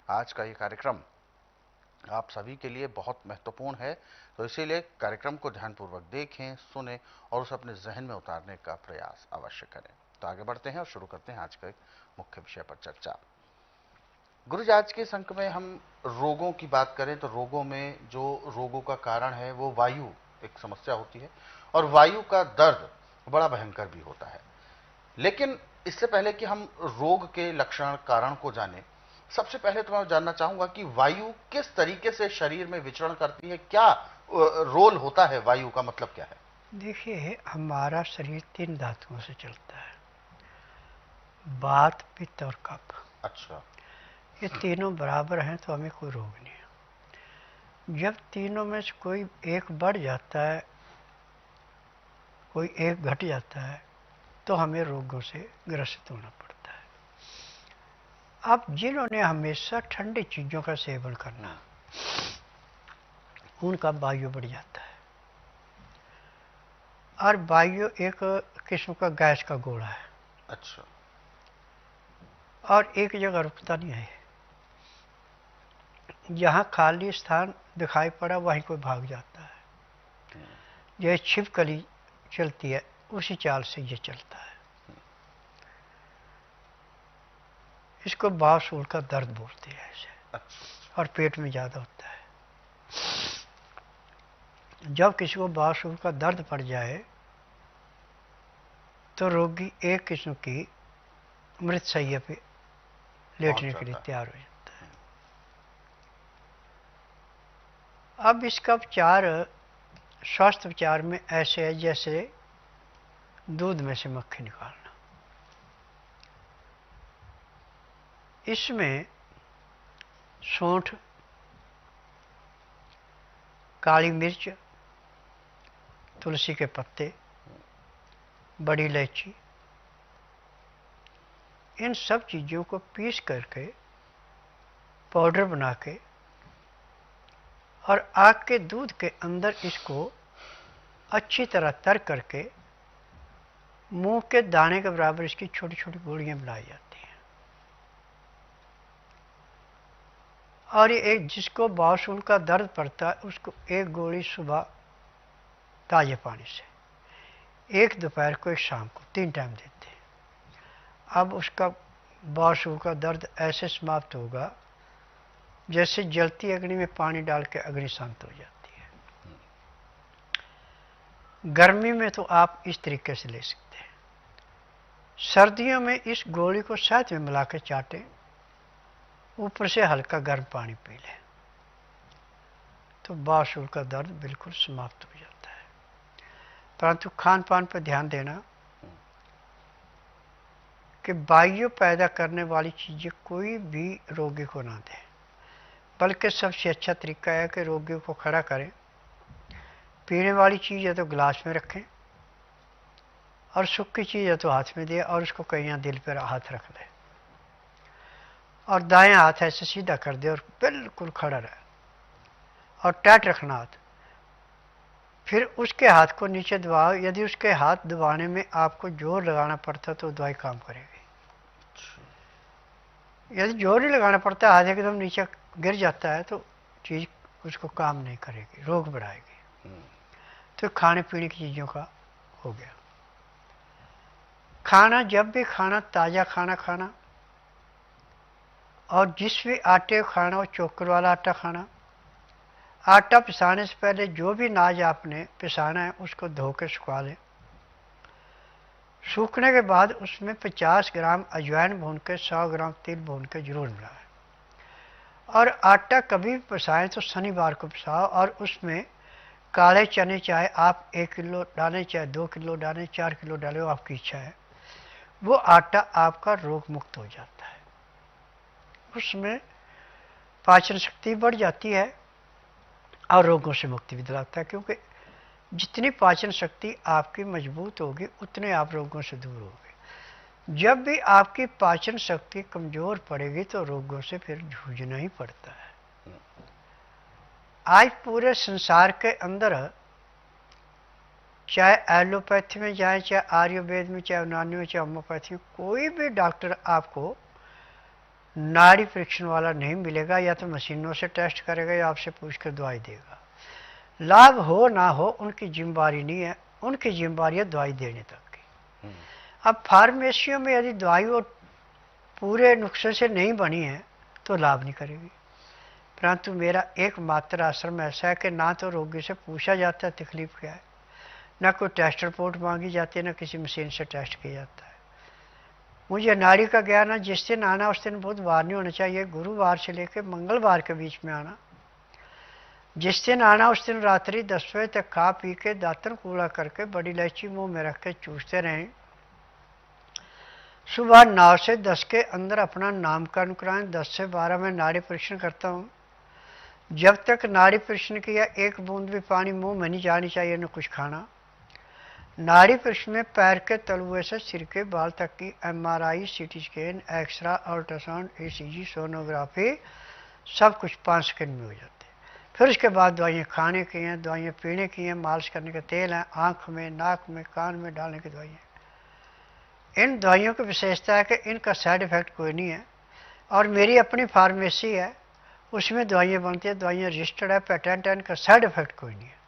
आज का ये कार्यक्रम आप सभी के लिए बहुत महत्वपूर्ण है, तो इसीलिए कार्यक्रम को ध्यानपूर्वक देखें, सुने और उसे अपने जहन में उतारने का प्रयास अवश्य करें। तो आगे बढ़ते हैं और शुरू करते हैं आज के मुख्य विषय पर चर्चा। गुरुजी, आज के इस अंक में हम रोगों की बात करें तो रोगों में जो रोगों का कारण है वो वायु एक समस्या होती है, और वायु का दर्द बड़ा भयंकर भी होता है। लेकिन इससे पहले कि हम रोग के लक्षण कारण को जानें, सबसे पहले तो मैं जानना चाहूंगा कि वायु किस तरीके से शरीर में विचरण करती है, क्या रोल होता है वायु का, मतलब क्या है? देखिए, हमारा शरीर 3 धातुओं से चलता है: वात, पित्त और कफ। अच्छा। ये तीनों बराबर हैं तो हमें कोई रोग नहीं है। जब तीनों में से कोई एक बढ़ जाता है, कोई एक घट जाता है, तो हमें रोगों से ग्रसित होना पड़ता है। अब जिन्होंने हमेशा ठंडी चीज़ों का सेवन करना, उनका वायु बढ़ जाता है। और वायु एक किस्म का गैस का गोला है, अच्छा। और एक जगह रुकता नहीं है। जहाँ खाली स्थान दिखाई पड़ा वहीं कोई भाग जाता है। यह छिपकली चलती है, उसी चाल से ये चलता है। इसको बावसूल का दर्द बोलते हैं ऐसे। अच्छा। और पेट में ज़्यादा होता है। जब किसी को बावसूल का दर्द पड़ जाए तो रोगी एक किस्म की मृतशैया पे पहुंच लेटने के लिए जाता है। तैयार हो जाता है। अब इसका उपचार स्वास्थ्य उपचार में ऐसे है जैसे दूध में से मक्खी निकालना। इसमें सौंठ, काली मिर्च, तुलसी के पत्ते, बड़ी इलायची, इन सब चीज़ों को पीस करके पाउडर बना के और आग के दूध के अंदर इसको अच्छी तरह तर करके मुंह के दाने के बराबर इसकी छोटी छोटी गोलियां बनाई जाती हैं। और ये एक जिसको बावसूल का दर्द पड़ता है उसको एक गोली सुबह ताजे पानी से, एक दोपहर को, एक शाम को, 3 टाइम देते हैं। अब उसका बावसूल का दर्द ऐसे समाप्त होगा जैसे जलती अग्नि में पानी डाल के अग्नि शांत हो जाती है। गर्मी में तो आप इस तरीके से ले सकते हैं। सर्दियों में इस गोली को शहद में मिला के चाटें, ऊपर से हल्का गर्म पानी पी लें, तो बावसूल का दर्द बिल्कुल समाप्त हो जाता है। परंतु खान पान पर ध्यान देना कि वायु पैदा करने वाली चीज़ें कोई भी रोगी को ना दें, बल्कि सबसे अच्छा तरीका है कि रोगी को खड़ा करें, पीने वाली चीज़ है तो गिलास में रखें, और सूखी चीज़ है तो हाथ में दें, और उसको कहीं यहाँ दिल पर हाथ रख दें, और दाएं हाथ ऐसे सीधा कर दे और बिल्कुल खड़ा रहे, और टाइट रखना हाथ। फिर उसके हाथ को नीचे दबाओ। यदि उसके हाथ दबाने में आपको जोर लगाना पड़ता तो दवाई काम करेगी। यदि जोर नहीं लगाना पड़ता, हाथ एकदम नीचे गिर जाता है, तो चीज़ उसको काम नहीं करेगी, रोग बढ़ाएगी। तो खाने पीने की चीज़ों का हो गया। खाना, जब भी खाना, ताज़ा खाना खाना, और जिस भी आटे को खाना हो चोकर वाला आटा खाना। आटा पिसाने से पहले जो भी अनाज आपने पिसाना है उसको धो के सुखा लें। सूखने के बाद उसमें 50 ग्राम अजवाइन भून के, 100 ग्राम तिल भून के जरूर मिलाएं। और आटा कभी भी पिसाएं तो शनिवार को पिसाओ, और उसमें काले चने चाहे आप 1 किलो डालें, चाहे 2 किलो डालें, 4 किलो डालें, वो आपकी इच्छा है। वो आटा आपका रोग मुक्त हो जाता है। उसमें पाचन शक्ति बढ़ जाती है और रोगों से मुक्ति भी दिलाता है, क्योंकि जितनी पाचन शक्ति आपकी मजबूत होगी उतने आप रोगों से दूर होगे। जब भी आपकी पाचन शक्ति कमजोर पड़ेगी तो रोगों से फिर जूझना ही पड़ता है। आज पूरे संसार के अंदर, चाहे एलोपैथी में जाए, चाहे आयुर्वेद में, चाहे यूनानी में, चाहे होम्योपैथी में, कोई भी डॉक्टर आपको नाड़ी परीक्षण वाला नहीं मिलेगा, या तो मशीनों से टेस्ट करेगा या आपसे पूछ कर दवाई देगा। लाभ हो ना हो उनकी जिम्मेवारी नहीं है, उनकी जिम्मेवारी है दवाई देने तक की। अब फार्मेसियों में यदि दवाई वो पूरे नुस्खे से नहीं बनी है तो लाभ नहीं करेगी। परंतु मेरा एकमात्र आश्रम ऐसा है कि ना तो रोगी से पूछा जाता है तकलीफ क्या है, ना कोई टेस्ट रिपोर्ट मांगी जाती है, ना किसी मशीन से टेस्ट किया जाता है। मुझे नाड़ी का ज्ञान है, जिस दिन आना उस दिन बुधवार नहीं होना चाहिए, गुरुवार से लेकर मंगलवार के बीच में आना। जिस दिन आना उस दिन रात्रि 10 बजे तक खा पी के दातन कूड़ा करके बड़ी इलायची मुंह में रख के चूसते रहें। सुबह 9 से 10 के अंदर अपना नामकरण कराएं। 10 से 12 में नाड़ी परीक्षण करता हूँ। जब तक नाड़ी परीक्षण किया एक बूंद भी पानी मुंह में नहीं जानी चाहिए, न कुछ खाना। नाड़ी परीक्षण में पैर के तलुए से सिर के बाल तक की MRI, CT scan, x-ray, ultrasound, ECG, sonography सब कुछ 5 सेकंड में हो जाते हैं। फिर उसके बाद दवाइयाँ खाने की हैं, दवाइयाँ पीने की हैं, मालिश करने का तेल हैं, आँख में, नाक में, कान में डालने की दवाइयाँ। इन दवाइयों की विशेषता है कि इनका साइड इफ़ेक्ट कोई नहीं है, और मेरी अपनी फार्मेसी है, उसमें दवाइयाँ बनती है, दवाइयाँ रजिस्टर्ड है, पेटेंट है, इनका साइड इफ़ेक्ट कोई नहीं है।